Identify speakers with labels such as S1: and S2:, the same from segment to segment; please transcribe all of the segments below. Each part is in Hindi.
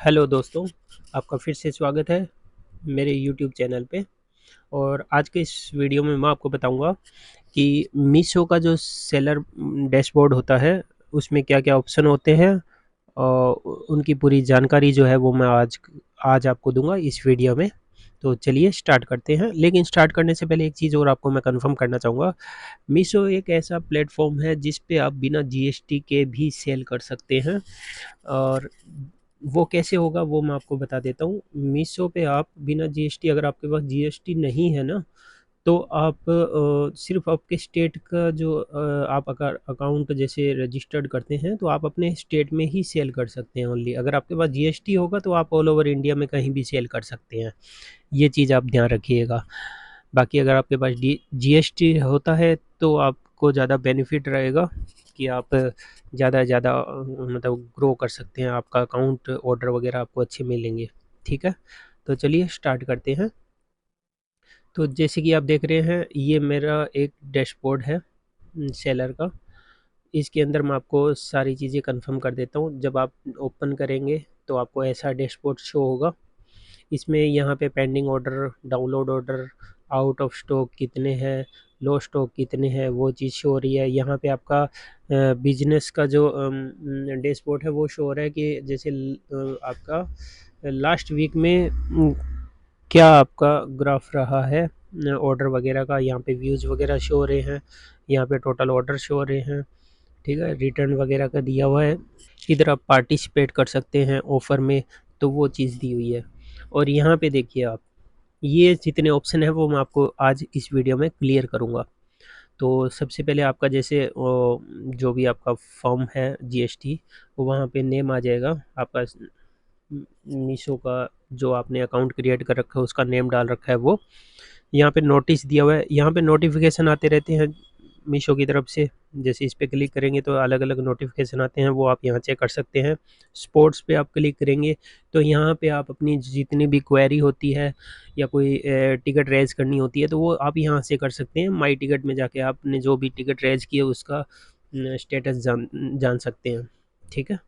S1: हेलो दोस्तों, आपका फिर से स्वागत है मेरे यूट्यूब चैनल पे। और आज के इस वीडियो में मैं आपको बताऊंगा कि मीशो का जो सेलर डैशबोर्ड होता है उसमें क्या-क्या ऑप्शन होते हैं और उनकी पूरी जानकारी जो है वो मैं आज आज आपको दूंगा इस वीडियो में। तो चलिए स्टार्ट करते हैं। लेकिन स्टार्ट करने से पहले एक चीज़ और आपको मैं कंफर्म करना चाहूँगा। मीशो एक ऐसा प्लेटफॉर्म है जिस पे आप बिना जीएसटी के भी सेल कर सकते हैं। और वो कैसे होगा वो मैं आपको बता देता हूँ। मीशो पे आप बिना जीएसटी, अगर आपके पास जीएसटी नहीं है ना, तो आप सिर्फ आपके स्टेट का जो आप अगर अकाउंट जैसे रजिस्टर्ड करते हैं तो आप अपने स्टेट में ही सेल कर सकते हैं ओनली। अगर आपके पास जीएसटी होगा तो आप ऑल ओवर इंडिया में कहीं भी सेल कर सकते हैं। ये चीज़ आप ध्यान रखिएगा। बाकी अगर आपके पास डी जीएसटी होता है तो आपको ज़्यादा बेनिफिट रहेगा कि आप ज़्यादा से ज़्यादा मतलब ग्रो कर सकते हैं, आपका अकाउंट ऑर्डर वगैरह आपको अच्छे मिलेंगे। ठीक है, तो चलिए स्टार्ट करते हैं। तो जैसे कि आप देख रहे हैं, ये मेरा एक डैशबोर्ड है सेलर का। इसके अंदर मैं आपको सारी चीज़ें कंफर्म कर देता हूँ। जब आप ओपन करेंगे तो आपको ऐसा डैशबोर्ड शो होगा। इसमें यहाँ पे pending order, download order, out of stock कितने हैं, लो स्टॉक कितने हैं, वो चीज़ शो हो रही है। यहाँ पे आपका बिजनेस का जो डैशबोर्ड है वो शो हो रहा है कि जैसे आपका लास्ट वीक में क्या आपका ग्राफ रहा है ऑर्डर वगैरह का। यहाँ पे व्यूज़ वगैरह शो हो रहे हैं, यहाँ पे टोटल ऑर्डर शो हो रहे हैं। ठीक है, रिटर्न वगैरह का दिया हुआ है। इधर आप पार्टिसिपेट कर सकते हैं ऑफ़र में, तो वो चीज़ दी हुई है। और यहाँ पे देखिए आप, ये जितने ऑप्शन है वो मैं आपको आज इस वीडियो में क्लियर करूँगा। तो सबसे पहले आपका जैसे जो भी आपका फॉर्म है जीएसटी, वो वहाँ पे नेम आ जाएगा आपका। मीशो का जो आपने अकाउंट क्रिएट कर रखा है उसका नेम डाल रखा है वो। यहाँ पे नोटिस दिया हुआ है, यहाँ पे नोटिफिकेशन आते रहते हैं मीशो की तरफ से। जैसे इस पे क्लिक करेंगे तो अलग अलग नोटिफिकेशन आते हैं, वो आप यहाँ चेक कर सकते हैं। स्पोर्ट्स पे आप क्लिक करेंगे तो यहाँ पे आप अपनी जितनी भी क्वेरी होती है या कोई टिकट रेज करनी होती है तो वो आप यहाँ से कर सकते हैं। माई टिकट में जाके आपने जो भी टिकट रेज किया उसका स्टेटस जान जान सकते हैं। ठीक है,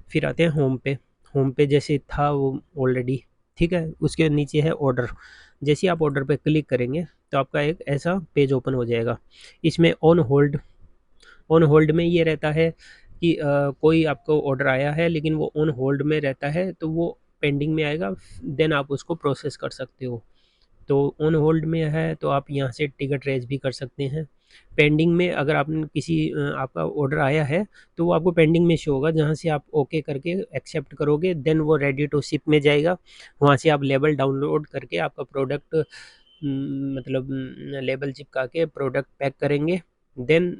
S1: फिर आते हैं होम पे। होम पे जैसे था वो ऑलरेडी, ठीक है, उसके नीचे है ऑर्डर। जैसे ही आप ऑर्डर पे क्लिक करेंगे तो आपका एक ऐसा पेज ओपन हो जाएगा। इसमें ऑन होल्ड, ऑन होल्ड में ये रहता है कि कोई आपको ऑर्डर आया है लेकिन वो ऑन होल्ड में रहता है तो वो पेंडिंग में आएगा, देन आप उसको प्रोसेस कर सकते हो। तो ऑन होल्ड में है तो आप यहाँ से टिकट रेज़ भी कर सकते हैं। पेंडिंग में अगर आपने किसी आपका ऑर्डर आया है तो वो आपको पेंडिंग में शो होगा, जहाँ से आप ओके करके एक्सेप्ट करोगे देन वो रेडी टू शिप में जाएगा। वहाँ से आप लेबल डाउनलोड करके आपका प्रोडक्ट मतलब लेबल चिपका के प्रोडक्ट पैक करेंगे। देन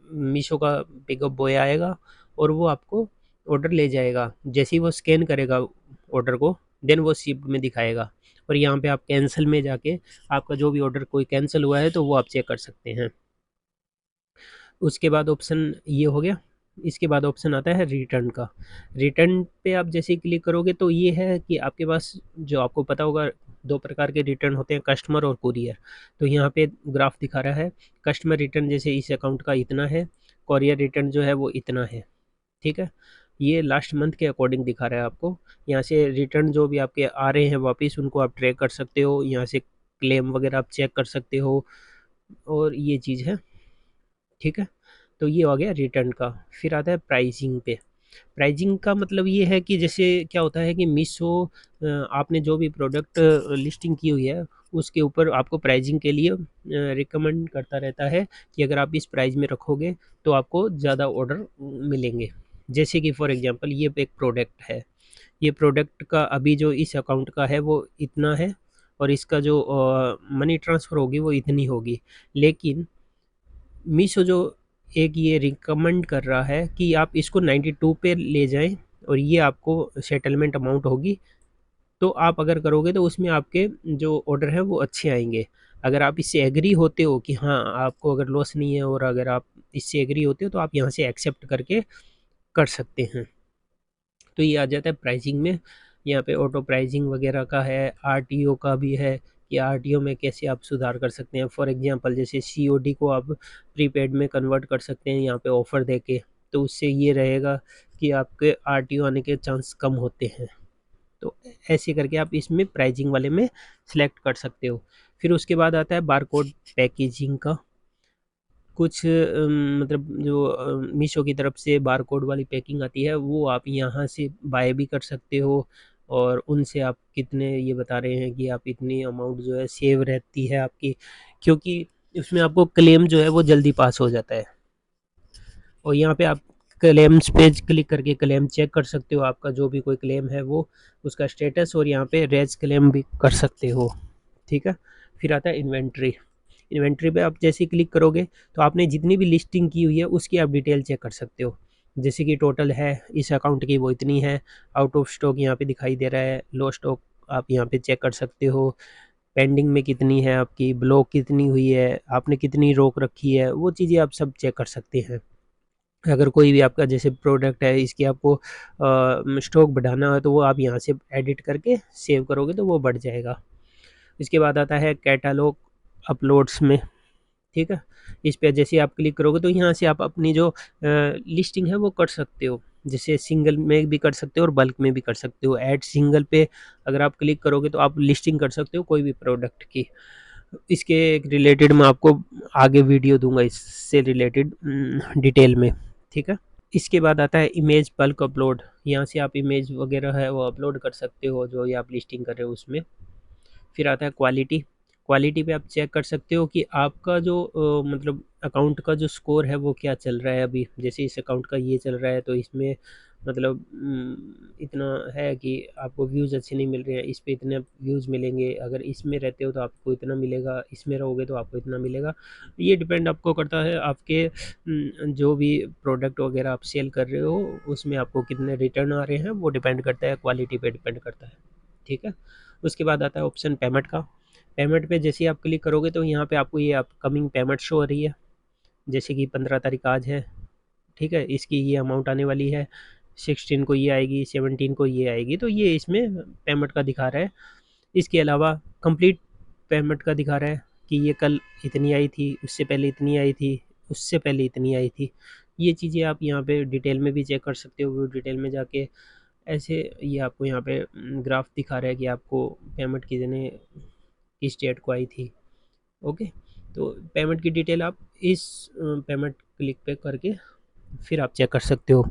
S1: मीशो का पिकअप बॉय आएगा और वो आपको ऑर्डर ले जाएगा। जैसे ही वो स्कैन करेगा ऑर्डर को, देन वो शिप्ड में दिखाएगा। और यहाँ पे आप कैंसिल में जाके आपका जो भी ऑर्डर कोई कैंसिल हुआ है तो वो आप चेक कर सकते हैं। उसके बाद ऑप्शन ये हो गया। इसके बाद ऑप्शन आता है रिटर्न का। रिटर्न पे आप जैसे ही क्लिक करोगे तो ये है कि आपके पास, जो आपको पता होगा, दो प्रकार के रिटर्न होते हैं, कस्टमर और कुरियर। तो यहाँ पे ग्राफ दिखा रहा है, कस्टमर रिटर्न जैसे इस अकाउंट का इतना है, कुरियर रिटर्न जो है वो इतना है। ठीक है, ये लास्ट मंथ के अकॉर्डिंग दिखा रहा है आपको। यहाँ से रिटर्न जो भी आपके आ रहे हैं वापस उनको आप ट्रैक कर सकते हो, यहाँ से क्लेम वगैरह आप चेक कर सकते हो, और ये चीज़ है। ठीक है, तो ये हो गया रिटर्न का। फिर आता है प्राइसिंग पे। प्राइसिंग का मतलब ये है कि जैसे क्या होता है कि मीशो आपने जो भी प्रोडक्ट लिस्टिंग की हुई है उसके ऊपर आपको प्राइसिंग के लिए रिकमेंड करता रहता है कि अगर आप इस प्राइस में रखोगे तो आपको ज़्यादा ऑर्डर मिलेंगे। जैसे कि फॉर एग्जांपल ये एक प्रोडक्ट है, ये प्रोडक्ट का अभी जो इस अकाउंट का है वो इतना है, और इसका जो मनी ट्रांसफ़र होगी वो इतनी होगी। लेकिन मीशो जो एक ये रिकमेंड कर रहा है कि आप इसको 92 पे ले जाएं और ये आपको सेटलमेंट अमाउंट होगी। तो आप अगर करोगे तो उसमें आपके जो ऑर्डर है वो अच्छे आएंगे। अगर आप इससे एग्री होते हो कि हाँ आपको अगर लॉस नहीं है, और अगर आप इससे एग्री होते हो तो आप यहाँ से एक्सेप्ट करके कर सकते हैं। तो ये आ जाता है प्राइसिंग में। यहाँ पे ऑटो प्राइसिंग वगैरह का है, आरटीओ का भी है कि आरटीओ में कैसे आप सुधार कर सकते हैं। फॉर एग्जांपल जैसे सीओडी को आप प्रीपेड में कन्वर्ट कर सकते हैं यहाँ पे ऑफ़र देके। तो उससे ये रहेगा कि आपके आरटीओ आने के चांस कम होते हैं। तो ऐसे करके आप इसमें प्राइजिंग वाले में सिलेक्ट कर सकते हो। फिर उसके बाद आता है बारकोड पैकेजिंग का। कुछ मतलब जो मीशो की तरफ से बारकोड वाली पैकिंग आती है वो आप यहाँ से बाय भी कर सकते हो, और उनसे आप कितने ये बता रहे हैं कि आप इतनी अमाउंट जो है सेव रहती है आपकी, क्योंकि उसमें आपको क्लेम जो है वो जल्दी पास हो जाता है। और यहाँ पे आप क्लेम्स पेज क्लिक करके क्लेम चेक कर सकते हो, आपका जो भी कोई क्लेम है वो उसका स्टेटस, और यहाँ पे रेज क्लेम भी कर सकते हो। ठीक है। फिर आता है इन्वेंट्री। इन्वेंट्री पे आप जैसे ही क्लिक करोगे तो आपने जितनी भी लिस्टिंग की हुई है उसकी आप डिटेल चेक कर सकते हो। जैसे कि टोटल है इस अकाउंट की वो इतनी है, आउट ऑफ स्टॉक यहाँ पे दिखाई दे रहा है, लो स्टॉक आप यहाँ पे चेक कर सकते हो, पेंडिंग में कितनी है आपकी, ब्लॉक कितनी हुई है, आपने कितनी रोक रखी है, वो चीज़ें आप सब चेक कर सकते हैं। अगर कोई भी आपका जैसे प्रोडक्ट है इसकी आपको स्टॉक बढ़ाना है तो वो आप यहाँ से एडिट करके सेव करोगे तो वो बढ़ जाएगा। इसके बाद आता है कैटालॉग अपलोड्स में। ठीक है। इस पे जैसे आप क्लिक करोगे तो यहाँ से आप अपनी जो लिस्टिंग है वो कर सकते हो, जैसे सिंगल में भी कर सकते हो और बल्क में भी कर सकते हो। ऐड सिंगल पे अगर आप क्लिक करोगे तो आप लिस्टिंग कर सकते हो कोई भी प्रोडक्ट की। इसके रिलेटेड मैं आपको आगे वीडियो दूंगा इससे रिलेटेड डिटेल में। ठीक है। इसके बाद आता है इमेज बल्क अपलोड। यहाँ से आप इमेज वगैरह है वो अपलोड कर सकते हो जो ये आप लिस्टिंग कर रहे हो उसमें। फिर आता है क्वालिटी। क्वालिटी पे आप चेक कर सकते हो कि आपका जो मतलब अकाउंट का जो स्कोर है वो क्या चल रहा है अभी। जैसे इस अकाउंट का ये चल रहा है तो इसमें मतलब इतना है कि आपको व्यूज़ अच्छे नहीं मिल रहे हैं, इस पे इतने व्यूज़ मिलेंगे, अगर इसमें रहते हो तो आपको इतना मिलेगा, इसमें रहोगे तो आपको इतना मिलेगा। ये डिपेंड आपको करता है आपके जो भी प्रोडक्ट वगैरह आप सेल कर रहे हो उसमें आपको कितने रिटर्न आ रहे हैं, वो डिपेंड करता है, क्वालिटी पे डिपेंड करता है। ठीक है। उसके बाद आता है ऑप्शन पेमेंट का। पेमेंट पे जैसे ही आप क्लिक करोगे तो यहाँ पे आपको ये अपकमिंग पेमेंट शो हो रही है, जैसे कि 15 तारीख आज है। ठीक है। इसकी ये अमाउंट आने वाली है, 16 को ये आएगी, 17 को ये आएगी, तो ये इसमें पेमेंट का दिखा रहा है। इसके अलावा कंप्लीट पेमेंट का दिखा रहा है कि ये कल इतनी आई थी, उससे पहले इतनी आई थी, उससे पहले इतनी आई थी। ये चीज़ें आप यहाँ पे डिटेल में भी चेक कर सकते हो, डिटेल में जाके ऐसे ये आपको यहाँ पे ग्राफ दिखा रहा है कि आपको पेमेंट कितने किस डेट को आई थी। ओके। तो पेमेंट की डिटेल आप इस पेमेंट क्लिक पे करके फिर आप चेक कर सकते हो।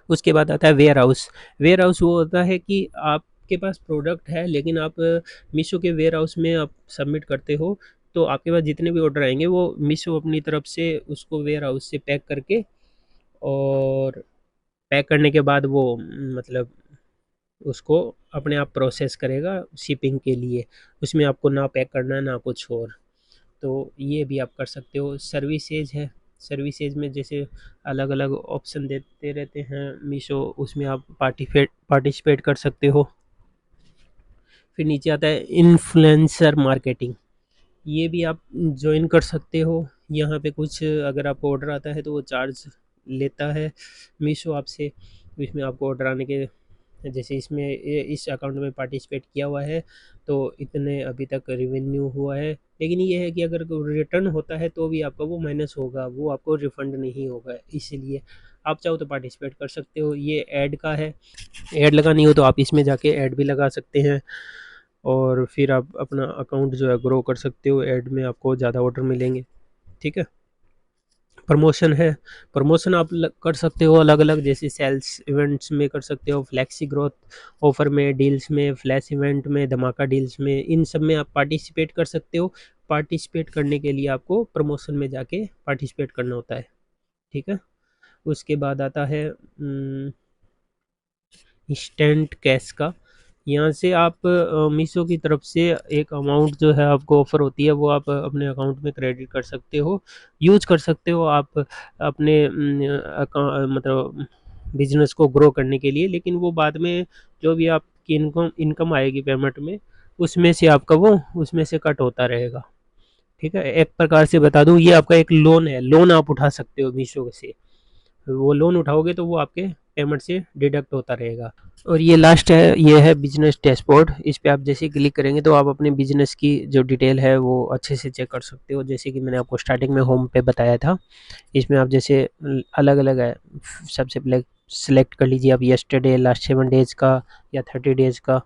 S1: उसके बाद आता है वेयर हाउस। वेयर हाउस वो होता है कि आपके पास प्रोडक्ट है लेकिन आप मीशो के वेयर हाउस में आप सबमिट करते हो, तो आपके पास जितने भी ऑर्डर आएंगे वो मीशो अपनी तरफ से उसको वेयर हाउस से पैक करके, और पैक करने के बाद वो मतलब उसको अपने आप प्रोसेस करेगा शिपिंग के लिए। उसमें आपको ना पैक करना है ना कुछ और। तो ये भी आप कर सकते हो। सर्विसेज है, सर्विसेज में जैसे अलग अलग ऑप्शन देते रहते हैं मीशो, उसमें आप पार्टिसिपेट कर सकते हो। फिर नीचे आता है इन्फ्लुएंसर मार्केटिंग। ये भी आप ज्वाइन कर सकते हो। यहाँ पे कुछ अगर आपको ऑर्डर आता है तो वो चार्ज लेता है मीशो आपसे। इसमें आपको ऑर्डर आने के जैसे इसमें इस अकाउंट में पार्टिसिपेट किया हुआ है तो इतने अभी तक रिवेन्यू हुआ है, लेकिन ये है कि अगर रिटर्न होता है तो भी आपका वो माइनस होगा, वो आपको रिफंड नहीं होगा। इसीलिए आप चाहो तो पार्टिसिपेट कर सकते हो। ये ऐड का है, ऐड लगानी हो तो आप इसमें जाके ऐड भी लगा सकते हैं, और फिर आप अपना अकाउंट जो है ग्रो कर सकते हो, ऐड में आपको ज़्यादा ऑर्डर मिलेंगे। ठीक है। प्रमोशन है, प्रमोशन आप कर सकते हो अलग अलग, जैसे सेल्स इवेंट्स में कर सकते हो, फ्लैक्सी ग्रोथ ऑफर में, डील्स में, फ्लैश इवेंट में, धमाका डील्स में, इन सब में आप पार्टिसिपेट कर सकते हो। पार्टिसिपेट करने के लिए आपको प्रमोशन में जाके पार्टिसिपेट करना होता है। ठीक है। उसके बाद आता है इंस्टेंट कैश का। यहाँ से आप मीशो की तरफ से एक अमाउंट जो है आपको ऑफ़र होती है वो आप अपने अकाउंट में क्रेडिट कर सकते हो, यूज कर सकते हो आप अपने मतलब बिजनेस को ग्रो करने के लिए। लेकिन वो बाद में जो भी आपकी इनकम इनकम आएगी पेमेंट में, उसमें से आपका वो उसमें से कट होता रहेगा। ठीक है। एक प्रकार से बता दूं, ये आपका एक लोन है, लोन आप उठा सकते हो मीशो से। वो लोन उठाओगे तो वो आपके पेमेंट से डिडक्ट होता रहेगा। और ये लास्ट है, ये है बिजनेस डैशबोर्ड। इस पे आप जैसे क्लिक करेंगे तो आप अपने बिजनेस की जो डिटेल है वो अच्छे से चेक कर सकते हो। जैसे कि मैंने आपको स्टार्टिंग में होम पे बताया था, इसमें आप जैसे अलग अलग है। सबसे पहले सिलेक्ट कर लीजिए आप यस्टरडे, लास्ट 7 डेज़ का या 30 डेज़ का।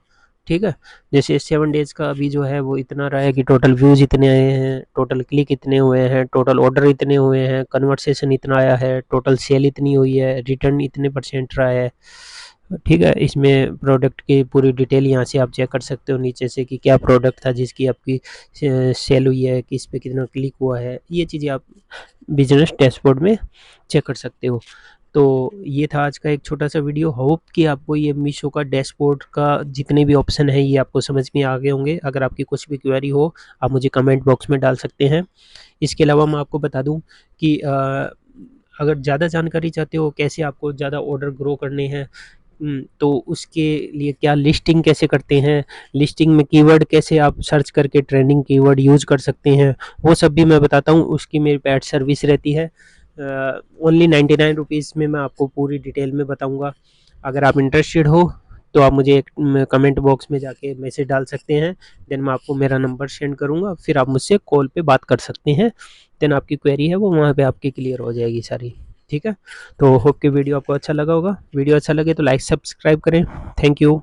S1: ठीक है, जैसे 7 डेज़ का अभी जो है वो इतना रहा है कि टोटल व्यूज़ इतने आए हैं, टोटल क्लिक इतने हुए हैं, टोटल ऑर्डर इतने हुए हैं, कन्वर्सेशन इतना आया है, टोटल सेल इतनी हुई है, रिटर्न इतने % रहा है। ठीक है, इसमें प्रोडक्ट की पूरी डिटेल यहाँ से आप चेक कर सकते हो नीचे से कि क्या प्रोडक्ट था जिसकी आपकी सेल हुई है, किस पे कितना क्लिक हुआ है। ये चीज़ें आप बिजनेस डैशबोर्ड में चेक कर सकते हो। तो ये था आज का एक छोटा सा वीडियो। होप कि आपको ये मीशो का डैशबोर्ड का जितने भी ऑप्शन है ये आपको समझ में आ गए होंगे। अगर आपकी कुछ भी क्वेरी हो आप मुझे कमेंट बॉक्स में डाल सकते हैं। इसके अलावा मैं आपको बता दूं कि अगर ज़्यादा जानकारी चाहते हो कैसे आपको ज़्यादा ऑर्डर ग्रो करने हैं, तो उसके लिए क्या लिस्टिंग कैसे करते हैं, लिस्टिंग में कीवर्ड कैसे आप सर्च करके ट्रेंडिंग कीवर्ड यूज़ कर सकते हैं, वो सब भी मैं बताता हूँ। उसकी मेरी पेड सर्विस रहती है। ओनली 99 रुपीज़ में मैं आपको पूरी डिटेल में बताऊँगा। अगर आप इंटरेस्टेड हो तो आप मुझे एक कमेंट बॉक्स में जाके मैसेज डाल सकते हैं। देन मैं आपको मेरा नंबर सेंड करूँगा, फिर आप मुझसे कॉल पे बात कर सकते हैं। देन आपकी क्वेरी है वो वहाँ पे आपकी क्लियर हो जाएगी सारी। ठीक है, तो होप कि वीडियो आपको अच्छा लगा होगा। वीडियो अच्छा लगे तो लाइक सब्सक्राइब करें। Thank you.